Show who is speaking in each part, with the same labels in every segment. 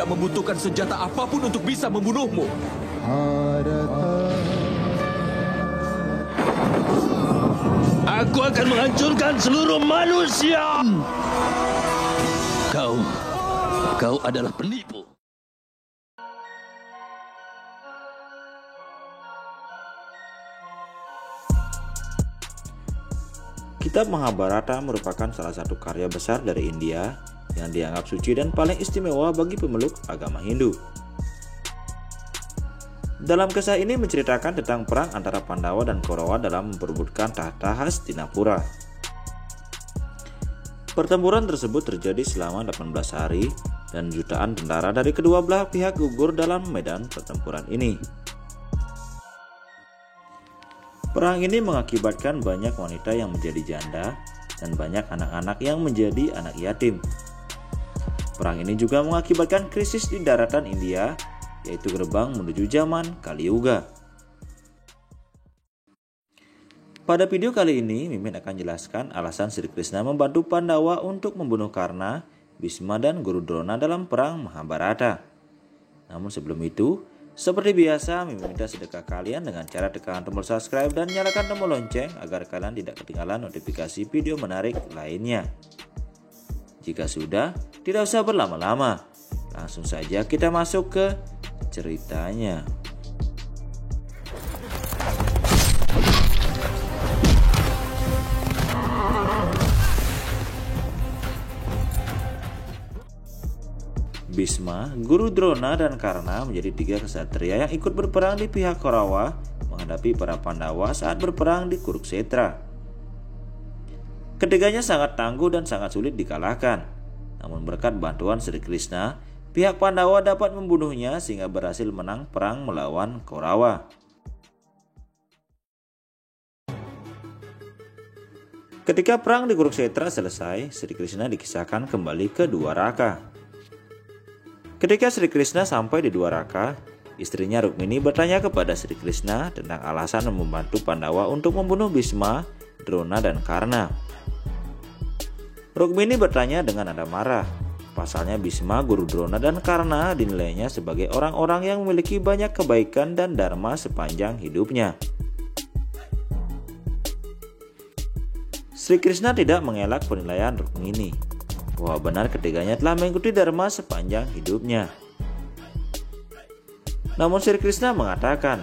Speaker 1: tidak membutuhkan senjata apapun untuk bisa membunuhmu.
Speaker 2: Aku akan menghancurkan seluruh manusia. Kau adalah penipu.
Speaker 3: Kitab Mahabharata merupakan salah satu karya besar dari India yang dianggap suci dan paling istimewa bagi pemeluk agama Hindu. Dalam kisah ini menceritakan tentang perang antara Pandawa dan Kaurawa dalam memperebutkan tahta Hastinapura. Pertempuran tersebut terjadi selama 18 hari dan jutaan tentara dari kedua belah pihak gugur dalam medan pertempuran ini. Perang ini mengakibatkan banyak wanita yang menjadi janda dan banyak anak-anak yang menjadi anak yatim. Perang ini juga mengakibatkan krisis di daratan India, yaitu gerbang menuju zaman Kali Yuga. Pada video kali ini, Mimin akan jelaskan alasan Sri Krishna membantu Pandawa untuk membunuh Karna, Bhisma, dan Guru Drona dalam perang Mahabharata. Namun sebelum itu, seperti biasa, Mimin minta sedekah kalian dengan cara tekan tombol subscribe dan nyalakan tombol lonceng agar kalian tidak ketinggalan notifikasi video menarik lainnya. Jika sudah, tidak usah berlama-lama. Langsung saja kita masuk ke ceritanya. Bhisma, Guru Drona, dan Karna menjadi 3 ksatria yang ikut berperang di pihak Kaurawa menghadapi para Pandawa saat berperang di Kuruksetra. Ketiganya sangat tangguh dan sangat sulit dikalahkan. Namun berkat bantuan Sri Krishna, pihak Pandawa dapat membunuhnya sehingga berhasil menang perang melawan Kaurawa. Ketika perang di Kuruksetra selesai, Sri Krishna dikisahkan kembali ke Dwaraka. Ketika Sri Krishna sampai di Dwaraka, istrinya Rukmini bertanya kepada Sri Krishna tentang alasan membantu Pandawa untuk membunuh Bhisma, Drona, dan Karna. Rukmini bertanya dengan nada marah. Pasalnya Bhisma, Guru Drona, dan Karna dinilainya sebagai orang-orang yang memiliki banyak kebaikan dan dharma sepanjang hidupnya. Sri Krishna tidak mengelak penilaian Rukmini bahwa benar ketiganya telah mengikuti dharma sepanjang hidupnya. Namun Sri Krishna mengatakan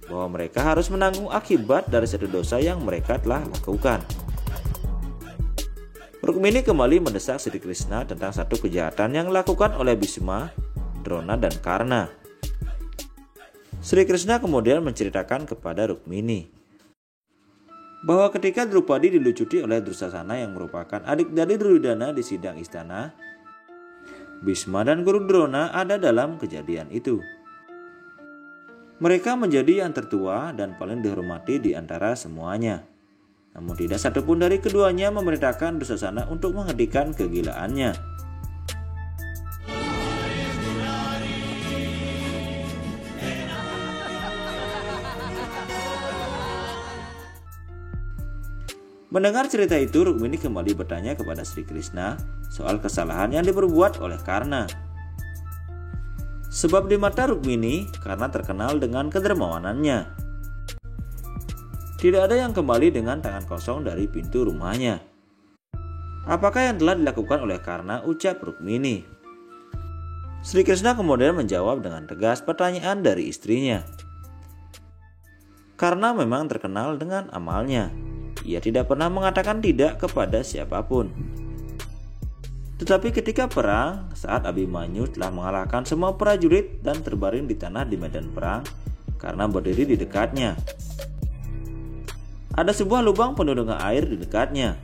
Speaker 3: bahwa mereka harus menanggung akibat dari satu dosa yang mereka telah lakukan. Rukmini kembali mendesak Sri Krishna tentang satu kejahatan yang dilakukan oleh Bhisma, Drona, dan Karna. Sri Krishna kemudian menceritakan kepada Rukmini bahwa ketika Drupadi dilucuti oleh Dursasana yang merupakan adik dari Duryodhana di sidang istana, Bhisma dan Guru Drona ada dalam kejadian itu. Mereka menjadi yang tertua dan paling dihormati di antara semuanya. Namun tidak satupun dari keduanya memerintahkan Dursasana untuk menghentikan kegilaannya. Mendengar cerita itu, Rukmini kembali bertanya kepada Sri Krishna soal kesalahan yang diperbuat oleh Karna. Sebab di mata Rukmini, Karna terkenal dengan kedermawanannya. Tidak ada yang kembali dengan tangan kosong dari pintu rumahnya. Apakah yang telah dilakukan oleh Karna, ucap Rukmini. Sri Krishna kemudian menjawab dengan tegas pertanyaan dari istrinya. Karna memang terkenal dengan amalnya. Ia tidak pernah mengatakan tidak kepada siapapun. Tetapi ketika perang, saat Abhimanyu telah mengalahkan semua prajurit dan terbaring di tanah di medan perang, Karna berdiri di dekatnya. Ada sebuah lubang penuh dengan air di dekatnya,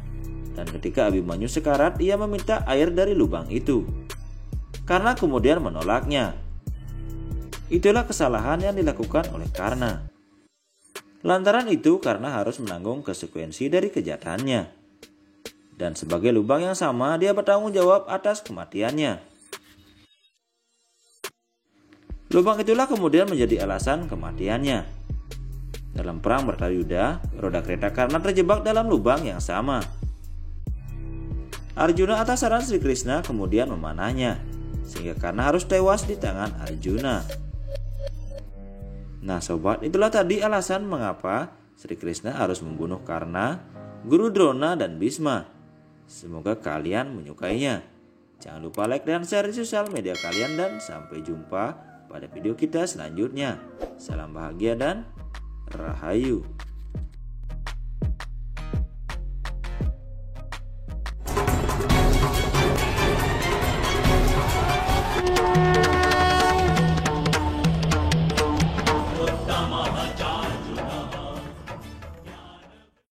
Speaker 3: dan ketika Abhimanyu sekarat, ia meminta air dari lubang itu. Karna kemudian menolaknya. Itulah kesalahan yang dilakukan oleh Karna. Lantaran itu, Karna harus menanggung konsekuensi dari kejahatannya. Dan sebagai lubang yang sama, dia bertanggung jawab atas kematiannya. Lubang itulah kemudian menjadi alasan kematiannya. Dalam perang Bratayuda, roda kereta Karna terjebak dalam lubang yang sama. Arjuna atas saran Sri Krishna kemudian memanahnya. sehingga Karna harus tewas di tangan Arjuna. Nah sobat, itulah tadi alasan mengapa Sri Krishna harus membunuh Karna, Guru Drona, dan Bhisma. Semoga kalian menyukainya. Jangan lupa like dan share di sosial media kalian, dan sampai jumpa pada video kita selanjutnya. Salam bahagia dan rahayu.